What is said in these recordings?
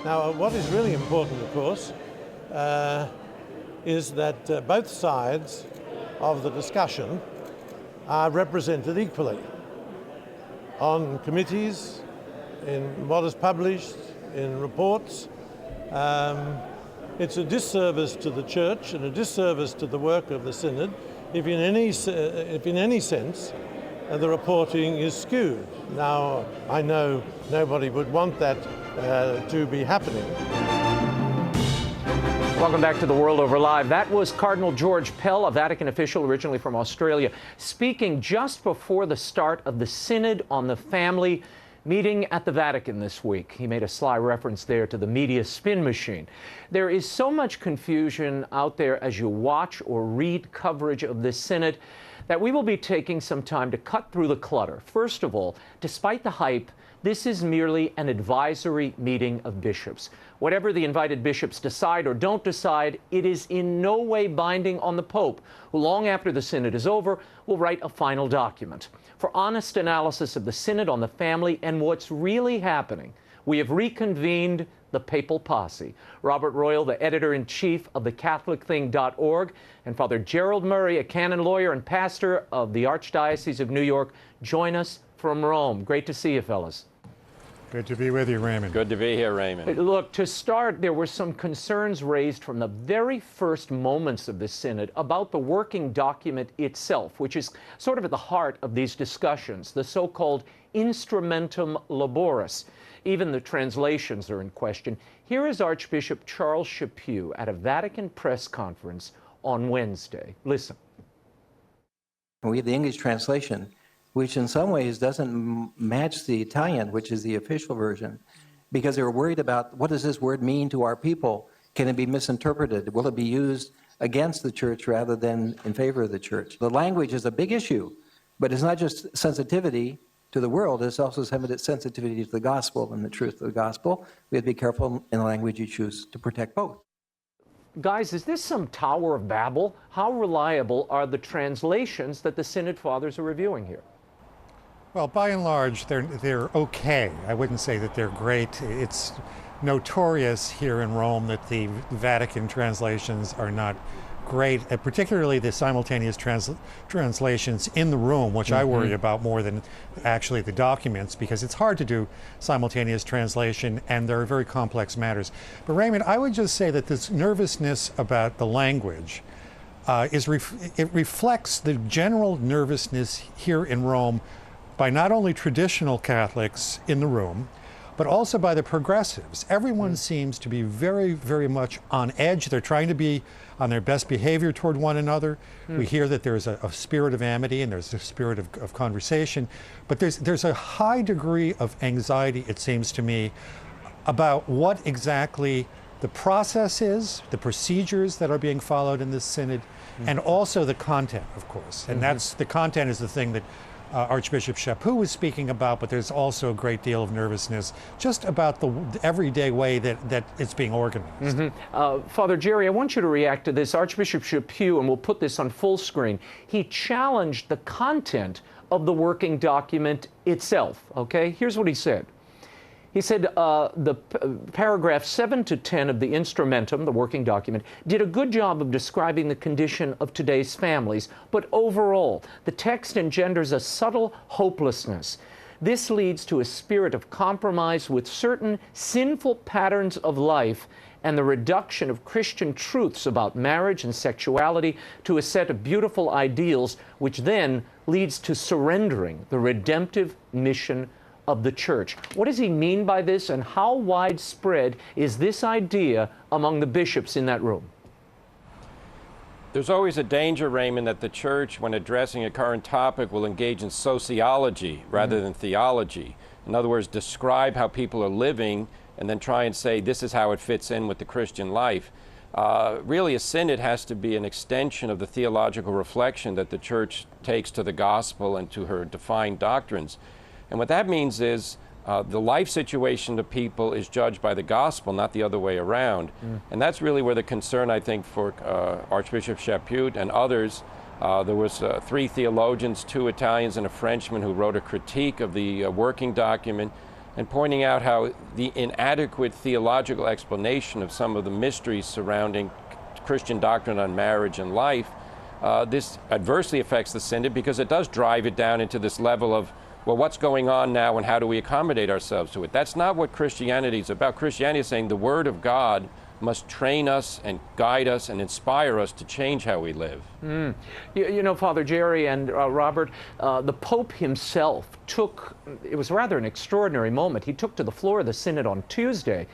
Now, what is really important, of course, is that both sides of the discussion are represented equally on committees, in what is published, in reports. It's a disservice to the Church and a disservice to the work of the Synod if in any sense the reporting is skewed. Now, I know nobody would want that to be happening. Welcome back to The World Over Live. That was Cardinal George Pell, a Vatican official originally from Australia, speaking just before the start of the Synod on the Family meeting at the Vatican this week. He made a sly reference there to the media spin machine. There is so much confusion out there as you watch or read coverage of this Synod that we will be taking some time to cut through the clutter. First of all, despite the hype, this is merely an advisory meeting of bishops. Whatever the invited bishops decide or don't decide, it is in no way binding on the Pope, who long after the Synod is over will write a final document. For honest analysis of the Synod on the Family and what's really happening, we have reconvened the Papal Posse. Robert Royal, the editor-in-chief of thecatholicthing.org, and Father Gerald Murray, a canon lawyer and pastor of the Archdiocese of New York, join us from Rome. Great to see you, fellas. Good to be with you, Raymond. Good to be here, Raymond. Look, to start, there were some concerns raised from the very first moments of the Synod about the working document itself, which is sort of at the heart of these discussions, the so-called Instrumentum Laboris. Even the translations are in question. Here is Archbishop Charles Chaput at a Vatican press conference on Wednesday. Listen. We have the English translation, which in some ways doesn't match the Italian, which is the official version, because they were worried about what does this word mean to our people? Can it be misinterpreted? Will it be used against the Church rather than in favor of the Church? The language is a big issue, but it's not just sensitivity to the world, it's also sensitivity to the gospel and the truth of the gospel. We have to be careful in the language you choose to protect both. Guys, is this some Tower of Babel? How reliable are the translations that the Synod Fathers are reviewing here? Well, by and large, they're okay. I wouldn't say that they're great. It's notorious here in Rome that the Vatican translations are not great, particularly the simultaneous translations in the room, which I worry about more than actually the documents, because it's hard to do simultaneous translation and there are very complex matters. But Raymond, I would just say that this nervousness about the language it reflects the general nervousness here in Rome by not only traditional Catholics in the room, but also by the progressives. Everyone seems to be very, very much on edge. They're trying to be on their best behavior toward one another. We hear that there's a spirit of amity and there's a spirit of conversation, but there's a high degree of anxiety, it seems to me, about what exactly the process is, the procedures that are being followed in this Synod, and also the content, of course. And the content is the thing that Archbishop Chaput was speaking about, but there's also a great deal of nervousness just about the everyday way that it's being organized. Father Jerry, I want you to react to this. Archbishop Chaput, and we'll put this on full screen, he challenged the content of the working document itself, okay? Here's what he said. He said the paragraphs 7 to 10 of the Instrumentum, the working document, did a good job of describing the condition of today's families, but overall, the text engenders a subtle hopelessness. This leads to a spirit of compromise with certain sinful patterns of life and the reduction of Christian truths about marriage and sexuality to a set of beautiful ideals, which then leads to surrendering the redemptive mission of the Church. What does he mean by this, and how widespread is this idea among the bishops in that room? There's always a danger, Raymond, that the Church, when addressing a current topic, will engage in sociology rather than theology. In other words, describe how people are living and then try and say this is how it fits in with the Christian life. Really, a synod has to be an extension of the theological reflection that the Church takes to the gospel and to her defined doctrines. And what that means is the life situation of people is judged by the gospel, not the other way around. And that's really where the concern, I think, for Archbishop Chaput and others. There was 3 theologians, 2 Italians and a Frenchman, who wrote a critique of the working document. and pointing out how the inadequate theological explanation of some of the mysteries surrounding Christian doctrine on marriage and life, this adversely affects the synod because it does drive it down into this level of, well, what's going on now and how do we accommodate ourselves to it? That's not what Christianity is about. Christianity is saying the Word of God must train us and guide us and inspire us to change how we live. You know, Father Jerry and Robert, the Pope himself took, it was rather an extraordinary moment, he took to the floor of the Synod on Tuesday,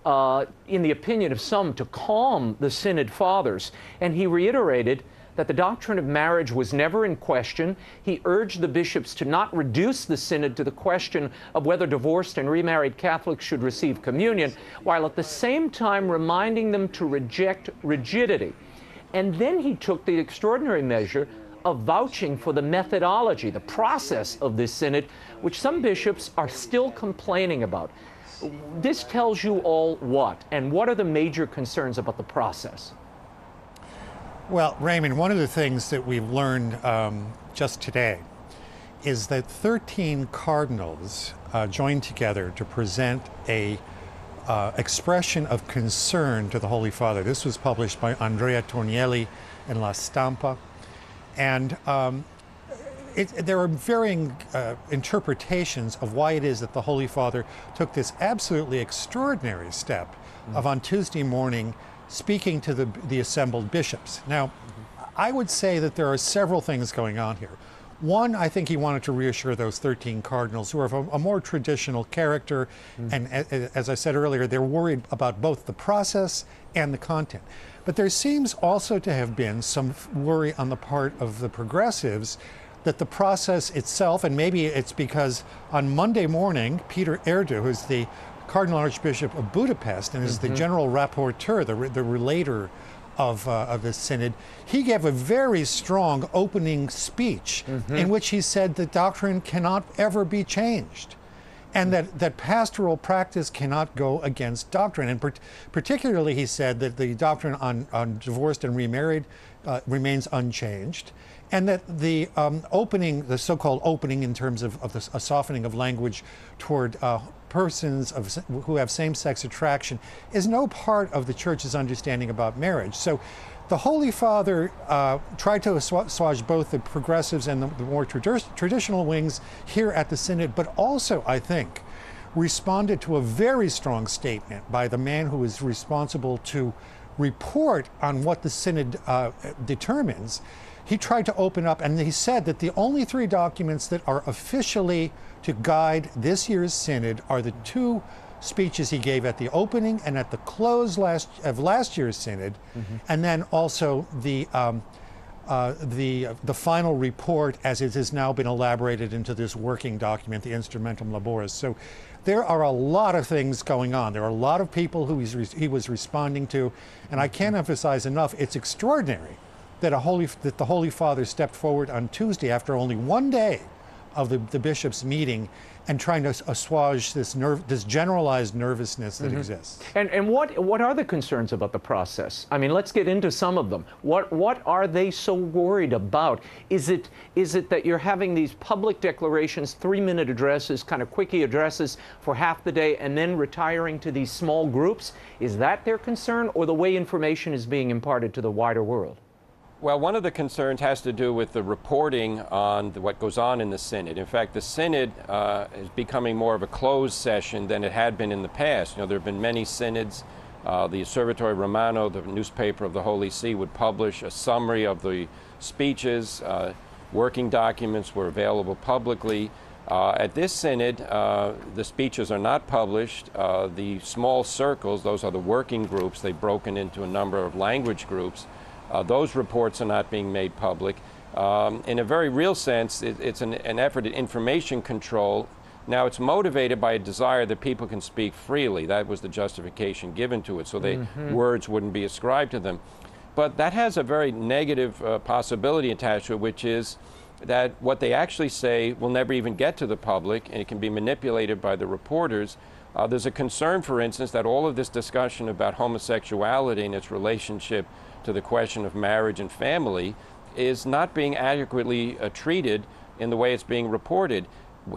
in the opinion of some, to calm the Synod Fathers, and he reiterated that the doctrine of marriage was never in question. He urged the bishops to not reduce the synod to the question of whether divorced and remarried Catholics should receive communion, while at the same time reminding them to reject rigidity. And then he took the extraordinary measure of vouching for the methodology, the process of this synod, which some bishops are still complaining about. This tells you all what? And what are the major concerns about the process? Well, Raymond, one of the things that we've learned just today is that 13 cardinals joined together to present a expression of concern to the Holy Father. This was published by Andrea Tornielli in La Stampa. And there are varying interpretations of why it is that the Holy Father took this absolutely extraordinary step of on Tuesday morning speaking to the assembled bishops. Now, I would say that there are several things going on here. One, I think he wanted to reassure those 13 cardinals who are of a more traditional character, and as I said earlier, they're worried about both the process and the content. But there seems also to have been some worry on the part of the progressives that the process itself, and maybe it's because on Monday morning, Peter Erdo, who's the Cardinal Archbishop of Budapest and is the general rapporteur, the relator of the synod, he gave a very strong opening speech in which he said that doctrine cannot ever be changed, and that pastoral practice cannot go against doctrine. And particularly he said that the doctrine on divorced and remarried remains unchanged, and that the opening, the so-called opening in terms of a softening of language toward persons who have same-sex attraction is no part of the Church's understanding about marriage. So the Holy Father tried to assuage both the progressives and the more traditional wings here at the Synod, but also, I think, responded to a very strong statement by the man who is responsible to report on what the Synod determines. He tried to open up, and he said that the only 3 documents that are officially to guide this year's Synod are the 2 speeches he gave at the opening and at the close of last year's Synod, and then also the final report as it has now been elaborated into this working document, the Instrumentum Laboris. So there are a lot of things going on. There are a lot of people who he was responding to, and I can't emphasize enough, it's extraordinary that the Holy Father stepped forward on Tuesday after only 1 day of the bishops' meeting and trying to assuage this generalized nervousness that exists. And what are the concerns about the process? I mean, let's get into some of them. What are they so worried about? Is it that you're having these public declarations, 3-minute addresses, kind of quickie addresses for half the day, and then retiring to these small groups? Is that their concern, or the way information is being imparted to the wider world? Well, one of the concerns has to do with the reporting on what goes on in the Synod. In fact, the Synod is becoming more of a closed session than it had been in the past. You know, there have been many synods. The Osservatore Romano, the newspaper of the Holy See, would publish a summary of the speeches. Working documents were available publicly. At this Synod, the speeches are not published. The small circles, those are the working groups, they've broken into a number of language groups. Those reports are not being made public. In a very real sense, it's an effort at information control. Now, it's motivated by a desire that people can speak freely. That was the justification given to it, so words wouldn't be ascribed to them. But that has a very negative possibility attached to it, which is that what they actually say will never even get to the public, and it can be manipulated by the reporters. There's a concern, for instance, that all of this discussion about homosexuality and its relationship to the question of marriage and family is not being adequately treated in the way it's being reported.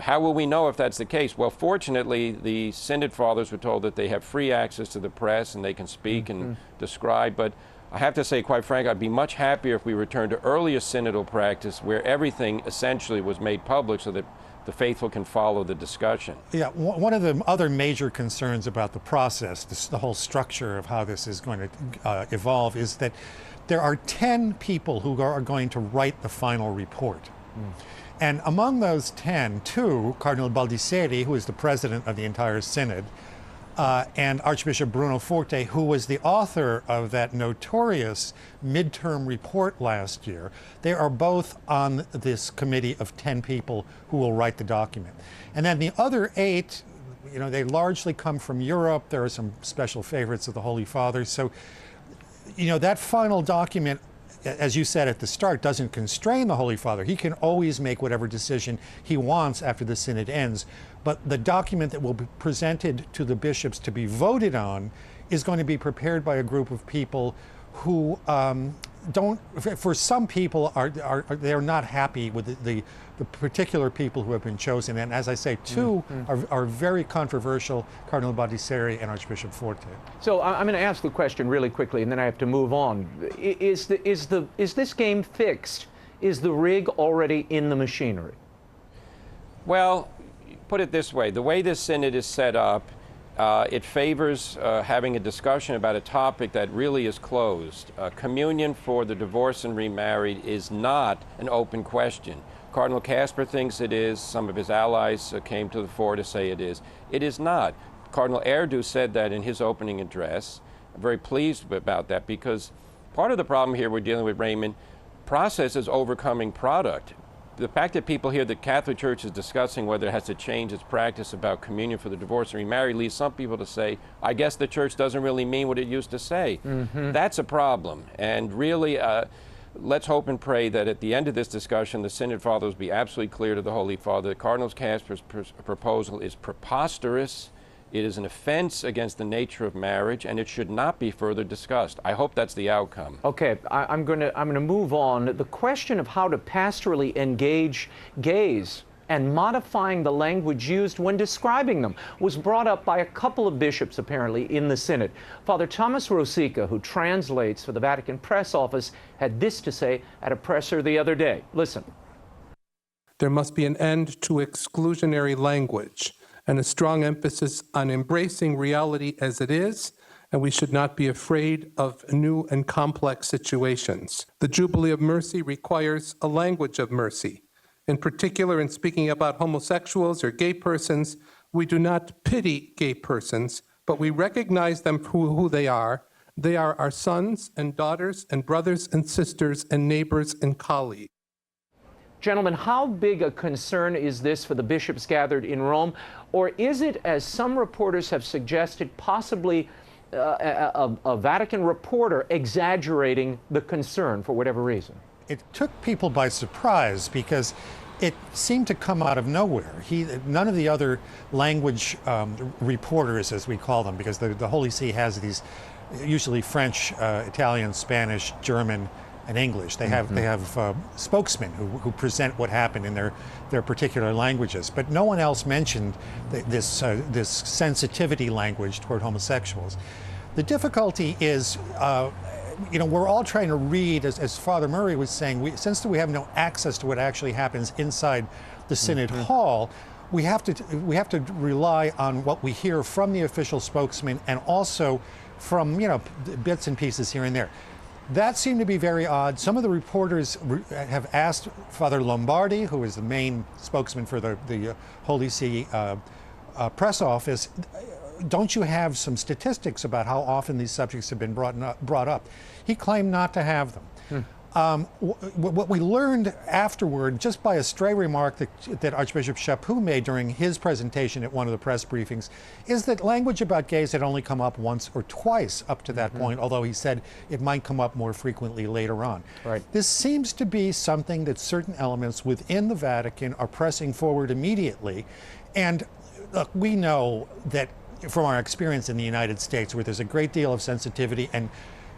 How will we know if that's the case? Well, fortunately, the Synod Fathers were told that they have free access to the press and they can speak and describe, but I have to say, quite frankly, I'd be much happier if we returned to earlier synodal practice where everything essentially was made public so that the faithful can follow the discussion. Yeah, one of the other major concerns about the process, the whole structure of how this is going to evolve, is that there are 10 people who are going to write the final report. And among those 10, 2, Cardinal Baldisseri, who is the president of the entire synod, and Archbishop Bruno Forte, who was the author of that notorious midterm report last year, they are both on this committee of 10 people who will write the document. And then the other 8, you know, they largely come from Europe. There are some special favorites of the Holy Father. So, you know, that final document, as you said at the start, doesn't constrain the Holy Father. He can always make whatever decision he wants after the synod ends. But the document that will be presented to the bishops to be voted on is going to be prepared by a group of people who don't, for some people, they're not happy with the particular people who have been chosen. And as I say, 2 are very controversial, Cardinal Baldisseri and Archbishop Forte. So I'm going to ask the question really quickly, and then I have to move on. Is this game fixed? Is the rig already in the machinery? Well, put it this way. The way this synod is set up, it favors having a discussion about a topic that really is closed. Communion for the divorced and remarried is not an open question. Cardinal Casper thinks it is. Some of his allies came to the fore to say it is. It is not. Cardinal Erdo said that in his opening address. I'm very pleased about that because part of the problem here we're dealing with, Raymond, process is overcoming product. The fact that people hear the Catholic Church is discussing whether it has to change its practice about communion for the divorced and remarried leads some people to say, I guess the Church doesn't really mean what it used to say. That's a problem. And really, let's hope and pray that at the end of this discussion, the Synod Fathers will be absolutely clear to the Holy Father that Cardinal Casper's proposal is preposterous. It is an offense against the nature of marriage, and it should not be further discussed. I hope that's the outcome. Okay, I'm going to move on. The question of how to pastorally engage gays and modifying the language used when describing them was brought up by a couple of bishops, apparently, in the Synod. Father Thomas Rosica, who translates for the Vatican Press Office, had this to say at a presser the other day. Listen. There must be an end to exclusionary language and a strong emphasis on embracing reality as it is, and we should not be afraid of new and complex situations. The Jubilee of Mercy requires a language of mercy. In particular, in speaking about homosexuals or gay persons, we do not pity gay persons, but we recognize them for who they are. They are our sons and daughters and brothers and sisters and neighbors and colleagues. Gentlemen, how big a concern is this for the bishops gathered in Rome? Or is it, as some reporters have suggested, possibly a Vatican reporter exaggerating the concern for whatever reason? It took people by surprise because it seemed to come out of nowhere. None of the other language reporters, as we call them, because the Holy See has these, usually French, Italian, Spanish, German, and English. They have spokesmen who present what happened in their particular languages. But no one else mentioned this sensitivity language toward homosexuals. The difficulty is, you know, we're all trying to read, as Father Murray was saying, since we have no access to what actually happens inside the Synod Hall, we have to rely on what we hear from the official spokesman and also from, you know, bits and pieces here and there. That seemed to be very odd. Some of the reporters have asked Father Lombardi, who is the main spokesman for the Holy See press office, don't you have some statistics about how often these subjects have been brought up? He claimed not to have them. What we learned afterward, just by a stray remark that Archbishop Chaput made during his presentation at one of the press briefings, is that language about gays had only come up once or twice up to that point, although he said it might come up more frequently later on. Right. This seems to be something that certain elements within the Vatican are pressing forward immediately. And look, we know that from our experience in the United States, where there's a great deal of sensitivity and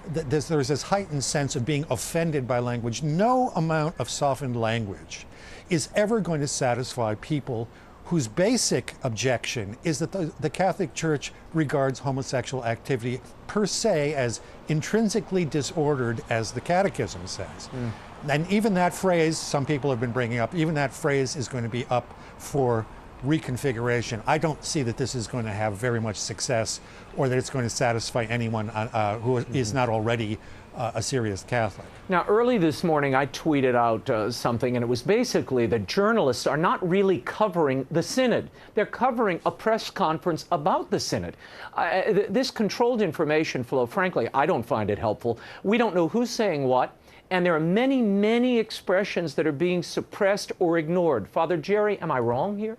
there's this heightened sense of being offended by language. No amount of softened language is ever going to satisfy people whose basic objection is that the Catholic Church regards homosexual activity per se as intrinsically disordered, as the Catechism says. And even that phrase, some people have been bringing up, even that phrase is going to be up for reconfiguration. I don't see that this is going to have very much success, or that it's going to satisfy anyone who is not already a serious Catholic. Now, early this morning, I tweeted out something, and it was basically that journalists are not really covering the Synod. They're covering a press conference about the Synod. This controlled information flow, frankly, I don't find it helpful. We don't know who's saying what, and there are many, many expressions that are being suppressed or ignored. Father Jerry, am I wrong here?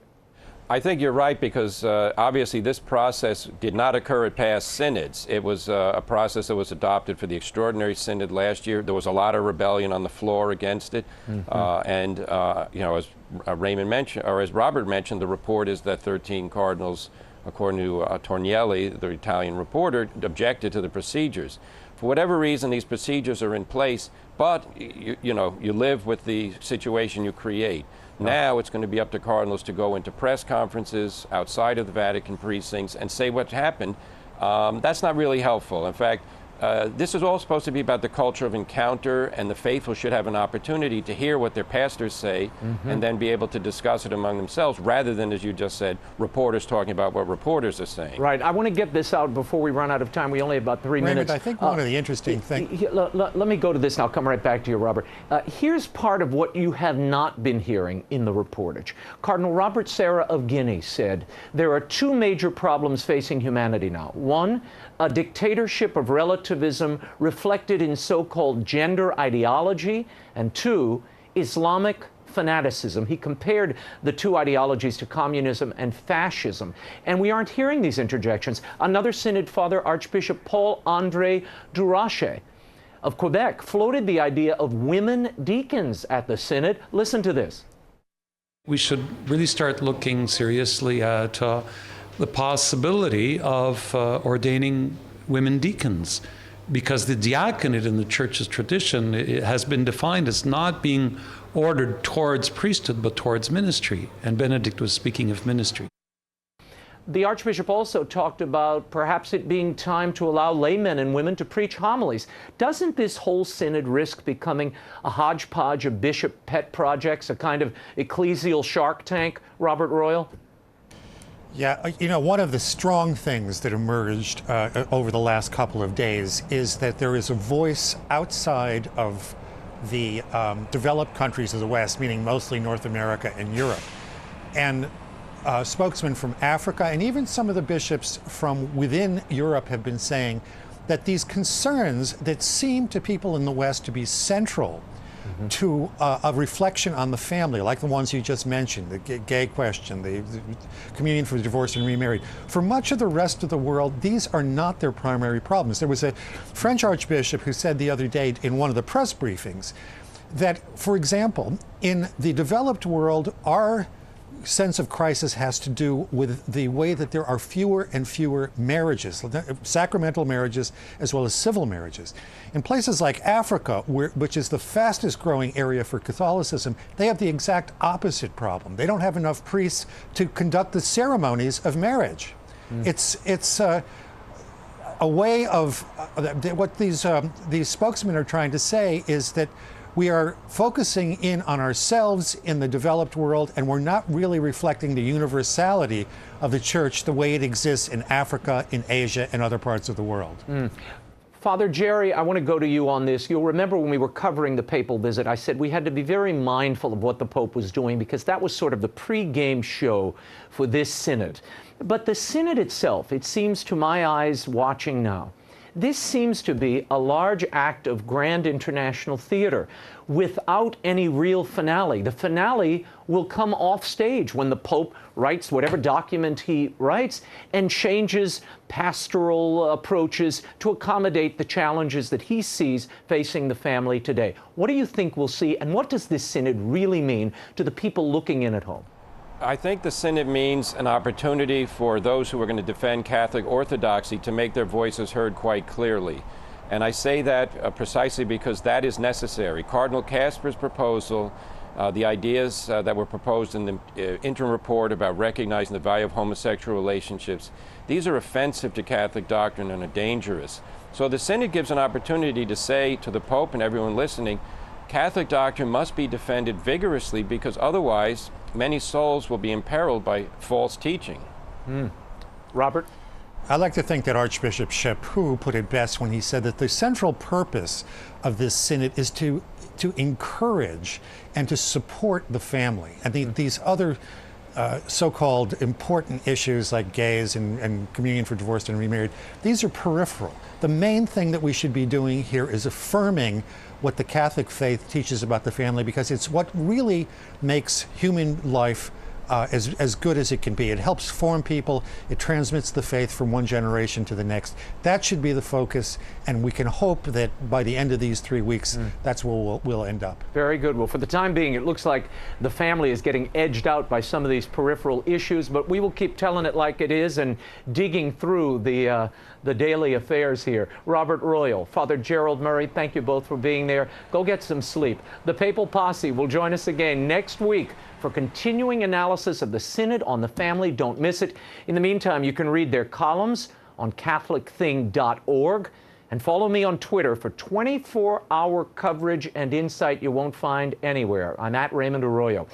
I think you're right, because obviously this process did not occur at past synods. It was a process that was adopted for the Extraordinary Synod last year. There was a lot of rebellion on the floor against it. And you know, as Raymond mentioned, or as Robert mentioned, the report is that 13 cardinals, according to Tornielli, the Italian reporter, objected to the procedures. For whatever reason, these procedures are in place, but you know, you live with the situation you create. Now it's going to be up to cardinals to go into press conferences outside of the Vatican precincts and say what happened. That's not really helpful. In fact, this is all supposed to be about the culture of encounter, and the faithful should have an opportunity to hear what their pastors say and then be able to discuss it among themselves, rather than, as you just said, reporters talking about what reporters are saying. Right. I want to get this out before we run out of time. We only have about 3 Raymond, minutes. I think one of the interesting things... Let me go to this, and I'll come right back to you, Robert. Here's part of what you have not been hearing in the reportage. Cardinal Robert Serra of Guinea said, there are 2 major problems facing humanity now. One, a dictatorship of relativism reflected in so-called gender ideology, and 2, Islamic fanaticism. He compared the 2 ideologies to communism and fascism. And we aren't hearing these interjections. Another synod father, Archbishop Paul-André Durache of Quebec, floated the idea of women deacons at the synod. Listen to this. We should really start looking seriously at the possibility of ordaining women deacons, because the diaconate in the Church's tradition, it has been defined as not being ordered towards priesthood but towards ministry, and Benedict was speaking of ministry. The Archbishop also talked about perhaps it being time to allow laymen and women to preach homilies. Doesn't this whole synod risk becoming a hodgepodge of bishop pet projects, a kind of ecclesial Shark Tank, Robert Royal? Yeah, you know, one of the strong things that emerged over the last couple of days is that there is a voice outside of the developed countries of the West, meaning mostly North America and Europe. And spokesmen from Africa and even some of the bishops from within Europe have been saying that these concerns that seem to people in the West to be central to a reflection on the family, like the ones you just mentioned, the gay question, the communion for the divorced and remarried. For much of the rest of the world, these are not their primary problems. There was a French archbishop who said the other day in one of the press briefings that, for example, in the developed world, our sense of crisis has to do with the way that there are fewer and fewer marriages, sacramental marriages as well as civil marriages. In places like Africa, which is the fastest growing area for Catholicism, they have the exact opposite problem. They don't have enough priests to conduct the ceremonies of marriage. It's a way of what these spokesmen are trying to say is that we are focusing in on ourselves in the developed world, and we're not really reflecting the universality of the Church the way it exists in Africa, in Asia, and other parts of the world. Father Jerry, I want to go to you on this. You'll remember when we were covering the papal visit, I said we had to be very mindful of what the Pope was doing, because that was sort of the pre-game show for this synod. But the synod itself, it seems to my eyes watching now, this seems to be a large act of grand international theater without any real finale. The finale will come off stage when the Pope writes whatever document he writes and changes pastoral approaches to accommodate the challenges that he sees facing the family today. What do you think we'll see, and what does this synod really mean to the people looking in at home? I think the synod means an opportunity for those who are going to defend Catholic orthodoxy to make their voices heard quite clearly. And I say that precisely because that is necessary. Cardinal Casper's proposal, the ideas that were proposed in the interim report about recognizing the value of homosexual relationships, these are offensive to Catholic doctrine and are dangerous. So the Synod gives an opportunity to say to the Pope and everyone listening, Catholic doctrine must be defended vigorously because otherwise many souls will be imperiled by false teaching. Robert? I like to think that Archbishop Chaput put it best when he said that the central purpose of this synod is to encourage and to support the family. And these other so-called important issues like gays and communion for divorced and remarried, these are peripheral. The main thing that we should be doing here is affirming what the Catholic faith teaches about the family, because it's what really makes human life as good as it can be. It helps form people. It transmits the faith from one generation to the next. That should be the focus, and we can hope that by the end of these 3 weeks, that's where we'll end up. Very good. Well, for the time being, it looks like the family is getting edged out by some of these peripheral issues, but we will keep telling it like it is and digging through the daily affairs here. Robert Royal, Father Gerald Murray, thank you both for being there. Go get some sleep. The Papal Posse will join us again next week for continuing analysis of the Synod on the Family. Don't miss it. In the meantime, you can read their columns on catholicthing.org and follow me on Twitter for 24-hour coverage and insight you won't find anywhere. I'm at Raymond Arroyo.